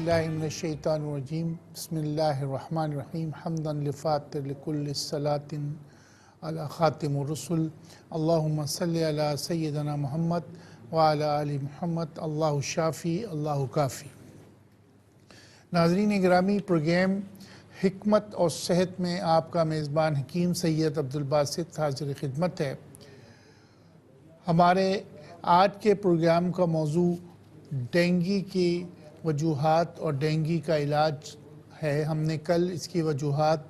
باللہ من الشیطان الرجیم بسم اللہ الرحمن الرحیم حمدا لفاتر لکل الصلاۃ علی خاتم الرسل اللہم صلی علی سیدنا محمد وعلی آل محمد اللہ شافی اللہ کافی۔ ناظرین گرامی، پروگرام حکمت اور صحت میں آپ کا میزبان حکیم سید عبدالباسط حاضر خدمت ہے۔ ہمارے آج کے پروگرام کا موضوع ڈینگی کی وجوہات اور ڈینگی کا علاج ہے۔ ہم نے کل اس کی وجوہات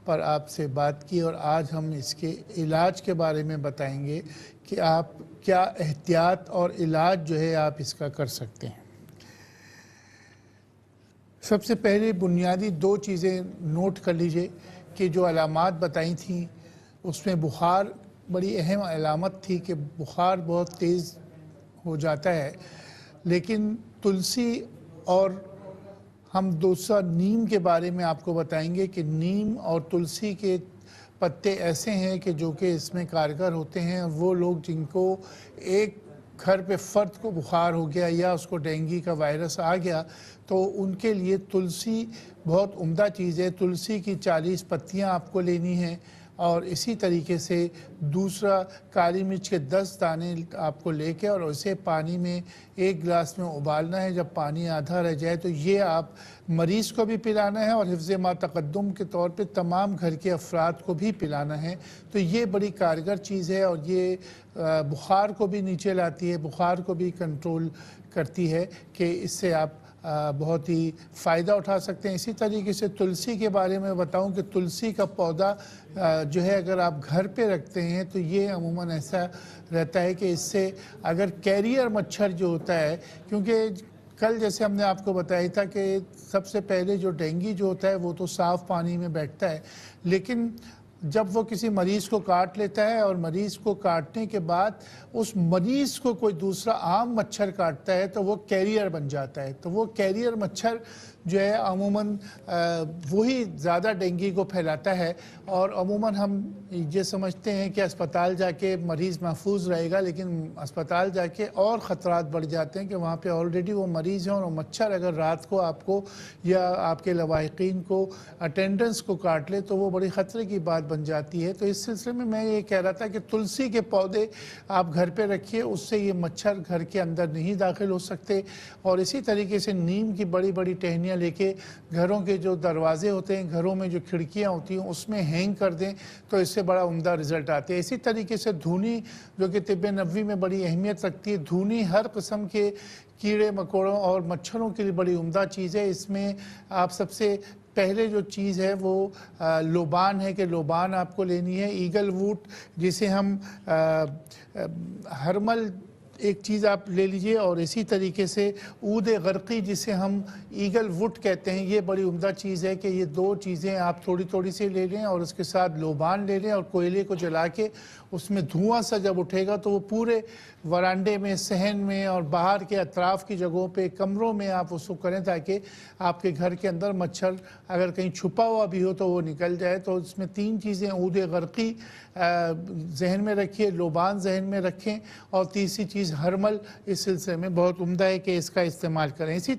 پر آپ سے بات کی اور آج ہم اس کے علاج کے بارے میں بتائیں گے کہ آپ کیا احتیاط اور علاج جو ہے آپ اس کا کر سکتے ہیں۔ سب سے پہلے بنیادی دو چیزیں نوٹ کر لیجئے کہ جو علامات بتائی تھیں اس میں بخار بڑی اہم علامت تھی کہ بخار بہت تیز ہو جاتا ہے، لیکن تلسی اور ہم دوسرا نیم کے بارے میں آپ کو بتائیں گے کہ نیم اور تلسی کے پتے ایسے ہیں کہ جو کہ اس میں کارگر ہوتے ہیں۔ وہ لوگ جن کو ایک گھر پہ فرد کو بخار ہو گیا یا اس کو ڈینگی کا وائرس آ گیا تو ان کے لیے تلسی بہت عمدہ چیز ہے۔ تلسی کی 40 پتیاں آپ کو لینی ہیں اور اسی طریقے سے دوسرا کالی مرچ کے 10 دانے آپ کو لے کے اور اسے پانی میں 1 گلاس میں ابالنا ہے۔ جب پانی آدھا رہ جائے تو یہ آپ مریض کو بھی پلانا ہے اور حفظ ما تقدم کے طور پہ تمام گھر کے افراد کو بھی پلانا ہے۔ تو یہ بڑی کارگر چیز ہے اور یہ بخار کو بھی نیچے لاتی ہے، بخار کو بھی کنٹرول کرتی ہے کہ اس سے آپ بہت ہی فائدہ اٹھا سکتے ہیں۔ اسی طریقے سے تلسی کے بارے میں بتاؤں کہ تلسی کا پودا جو ہے اگر آپ گھر پہ رکھتے ہیں تو یہ عموماً ایسا رہتا ہے کہ اس سے اگر کیریئر مچھر جو ہوتا ہے، کیونکہ کل جیسے ہم نے آپ کو بتایا تھا کہ سب سے پہلے جو ڈینگی جو ہوتا ہے وہ تو صاف پانی میں بیٹھتا ہے، لیکن جب وہ کسی مریض کو کاٹ لیتا ہے اور مریض کو کاٹنے کے بعد اس مریض کو کوئی دوسرا عام مچھر کاٹتا ہے تو وہ کیریئر بن جاتا ہے۔ تو وہ کیریئر مچھر جو ہے عموماً وہی زیادہ ڈینگی کو پھیلاتا ہے اور عموماً ہم یہ سمجھتے ہیں کہ اسپتال جا کے مریض محفوظ رہے گا، لیکن اسپتال جا کے اور خطرات بڑھ جاتے ہیں کہ وہاں پہ آلریڈی وہ مریض ہیں اور وہ مچھر اگر رات کو آپ کو یا آپ کے لواحقین کو اٹینڈنس کو کاٹ لے تو وہ بڑی خطرے کی بات بن جاتی ہے۔ تو اس سلسلے میں یہ کہہ رہا تھا کہ تلسی کے پودے آپ گھر پہ رکھیے، اس سے یہ مچھر گھر کے اندر نہیں داخل ہو سکتے۔ اور اسی طریقے سے نیم کی بڑی بڑی ٹہنیاں لے کے گھروں کے جو دروازے ہوتے ہیں، گھروں میں جو کھڑکیاں ہوتی ہیں اس میں ہینگ کر دیں تو اس سے بڑا عمدہ رزلٹ آتے ہیں۔ اسی طریقے سے دھونی جو کہ طب نبوی میں بڑی اہمیت رکھتی ہے، دھونی ہر قسم کے کیڑے مکوڑوں اور مچھروں کے لیے بڑی عمدہ چیز ہے۔ اس میں آپ سب سے پہلے جو چیز ہے وہ لوبان ہے کہ لوبان آپ کو لینی ہے، ایگل ووٹ جسے ہم ہرمل ایک چیز آپ لے لیجئے، اور اسی طریقے سے عود غرقی جسے ہم ایگل ووڈ کہتے ہیں، یہ بڑی عمدہ چیز ہے کہ یہ دو چیزیں آپ تھوڑی تھوڑی سی لے لیں اور اس کے ساتھ لوبان لے لیں اور کوئلے کو جلا کے اس میں دھواں سا جب اٹھے گا تو وہ پورے ورانڈے میں، صحن میں اور باہر کے اطراف کی جگہوں پہ، کمروں میں آپ اس کو کریں تاکہ آپ کے گھر کے اندر مچھر اگر کہیں چھپا ہوا بھی ہو تو وہ نکل جائے۔ تو اس میں 3 چیزیں عود غرقی ذہن میں رکھیے، لوبان ذہن میں رکھیں، اور تیسری چیز ہرمل اس سلسلے میں بہت عمدہ ہے کہ اس کا استعمال کریں۔ اسی